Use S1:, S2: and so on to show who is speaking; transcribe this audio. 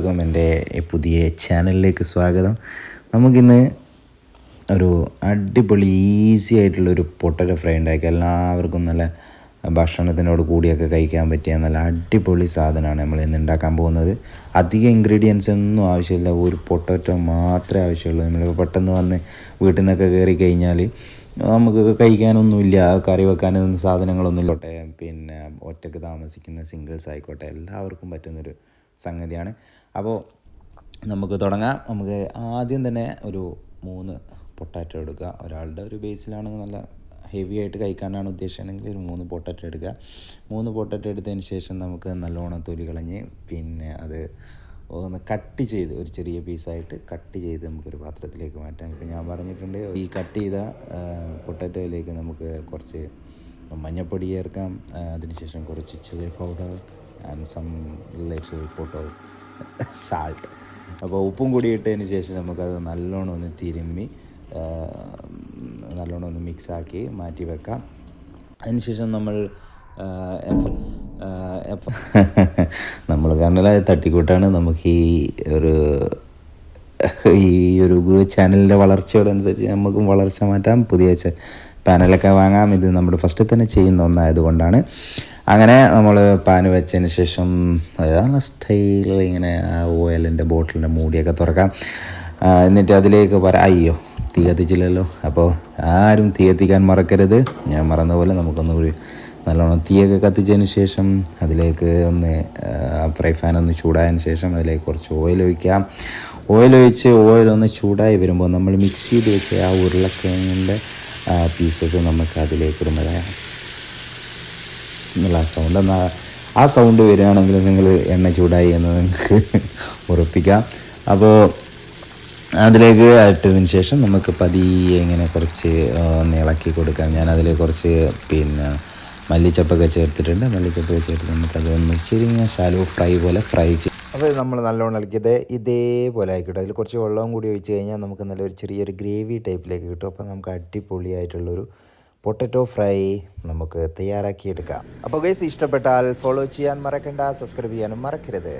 S1: എൻ്റെ പുതിയ ചാനലിലേക്ക് സ്വാഗതം. നമുക്കിന്ന് ഒരു അടിപൊളി ഈസി ആയിട്ടുള്ളൊരു പൊട്ടറ്റോ ഫ്രൈ ഉണ്ടാക്കി എല്ലാവർക്കും നല്ല ഭക്ഷണത്തിനോട് കൂടിയൊക്കെ കഴിക്കാൻ പറ്റിയ നല്ല അടിപൊളി സാധനമാണ് നമ്മൾ ഇന്ന് ഉണ്ടാക്കാൻ പോകുന്നത്. അധികം ഇൻഗ്രീഡിയൻസ് ഒന്നും ആവശ്യമില്ല, ഒരു പൊട്ടറ്റോ മാത്രമേ ആവശ്യമുള്ളൂ. നമ്മൾ പെട്ടെന്ന് വന്ന് വീട്ടിൽ നിന്നൊക്കെ കയറി കഴിഞ്ഞാൽ നമുക്ക് കഴിക്കാനൊന്നുമില്ല, കറി വെക്കാനൊന്നും സാധനങ്ങളൊന്നും പിന്നെ ഒറ്റയ്ക്ക് താമസിക്കുന്ന സിംഗിൾസ് ആയിക്കോട്ടെ എല്ലാവർക്കും പറ്റുന്നൊരു സംഗതിയാണ്. അപ്പോൾ നമുക്ക് തുടങ്ങാം. നമുക്ക് ആദ്യം തന്നെ ഒരു 3 പൊട്ടാറ്റോ എടുക്കുക. ഒരാളുടെ ഒരു ബേസിലാണെങ്കിൽ നല്ല ഹെവി ആയിട്ട് കഴിക്കാനാണ് ഉദ്ദേശിച്ചതെങ്കിൽ ഒരു 3 പൊട്ടാറ്റോ എടുക്കുക. 3 പൊട്ടാറ്റോ എടുത്തതിന് ശേഷം നമുക്ക് നല്ലോണം തൊലി കളഞ്ഞ് പിന്നെ അത് ഒന്ന് കട്ട് ചെയ്ത് ഒരു ചെറിയ പീസായിട്ട് കട്ട് ചെയ്ത് നമുക്കൊരു പാത്രത്തിലേക്ക് മാറ്റാം. ഇപ്പോൾ ഞാൻ പറഞ്ഞിട്ടുണ്ട്, ഈ കട്ട് ചെയ്ത പൊട്ടാറ്റോയിലേക്ക് നമുക്ക് കുറച്ച് മഞ്ഞൾപ്പൊടി ചേർക്കാം, അതിനുശേഷം കുറച്ച് chilli powder and some little bit of salt. അപ്പോൾ ഉപ്പും കൂടി ഇട്ടതിന് ശേഷം നമുക്കത് നല്ലോണം ഒന്ന് തിരുമ്മി നല്ലോണം ഒന്ന് മിക്സാക്കി മാറ്റി വെക്കാം. അതിനുശേഷം നമ്മൾ കണ്ടാൽ തട്ടിക്കൂട്ടാണ്. നമുക്ക് ഈ ഒരു ചാനലിൻ്റെ വളർച്ചയോടനുസരിച്ച് നമുക്കും വളർച്ച മാറ്റാം, പുതിയ പാനലൊക്കെ വാങ്ങാം. ഇത് നമ്മൾ ഫസ്റ്റ് തന്നെ ചെയ്യുന്ന ഒന്നായതുകൊണ്ടാണ്. അങ്ങനെ നമ്മൾ പാൻ വെച്ചതിന് ശേഷം നല്ല സ്റ്റൈലിൽ ഇങ്ങനെ ആ ഓയിലിൻ്റെ ബോട്ടിലിൻ്റെ മൂടിയൊക്കെ തുറക്കാം. എന്നിട്ട് അതിലേക്ക് അയ്യോ തീ കത്തിച്ചില്ലല്ലോ, അപ്പോൾ ആരും തീ കത്തിക്കാൻ മറക്കരുത്. ഞാൻ മറന്ന പോലെ നമുക്കൊന്നുകൂടി നല്ലോണം തീയൊക്കെ കത്തിച്ചതിന് ശേഷം അതിലേക്ക് ഫ്രൈ പാൻ ഒന്ന് ചൂടായതിന് ശേഷം അതിലേക്ക് കുറച്ച് ഓയിൽ ഒഴിക്കാം. ഓയിലൊന്ന് ചൂടായി വരുമ്പോൾ നമ്മൾ മിക്സ് ചെയ്ത് വെച്ച ആ ഉരുളക്കിഴങ്ങിൻ്റെ പീസസ് നമുക്ക് അതിലേക്ക് ഇടുന്നത് എന്നുള്ള ആ സൗണ്ട് വരികയാണെങ്കിൽ നിങ്ങൾ എണ്ണ ചൂടായി എന്ന് നിങ്ങൾക്ക് ഉറപ്പിക്കാം. അപ്പോൾ അതിലേക്ക് ഇട്ടതിന് ശേഷം നമുക്ക് പതിയെ ഇങ്ങനെ കുറച്ച് ഇളക്കി കൊടുക്കാം. ഞാൻ അതിൽ കുറച്ച് മല്ലിച്ചപ്പൊക്കെ ചേർത്തിട്ടുണ്ട്. മല്ലിച്ചപ്പൊക്കെ ചേർത്ത് നമുക്കതൊന്ന് ചെറിയ ശാലോ ഫ്രൈ പോലെ ഫ്രൈ ചെയ്യും. അപ്പോൾ നമ്മൾ നല്ലോണം ഇളക്കിയത് ഇതേപോലെ ആയിക്കോട്ടെ. അതിൽ കുറച്ച് വെള്ളവും കൂടി ഒഴിച്ച് കഴിഞ്ഞാൽ നമുക്ക് നല്ലൊരു ചെറിയൊരു ഗ്രേവി ടൈപ്പിലേക്ക് കിട്ടും. അപ്പോൾ നമുക്ക് അടിപൊളിയായിട്ടുള്ളൊരു പൊട്ടറ്റോ ഫ്രൈ നമുക്ക് തയ്യാറാക്കിയെടുക്കാം. അപ്പോൾ ഗൈസ്, ഇഷ്ടപ്പെട്ടാൽ ഫോളോ ചെയ്യാൻ മറക്കണ്ട, സബ്സ്ക്രൈബ് ചെയ്യാനും മറക്കരുത്.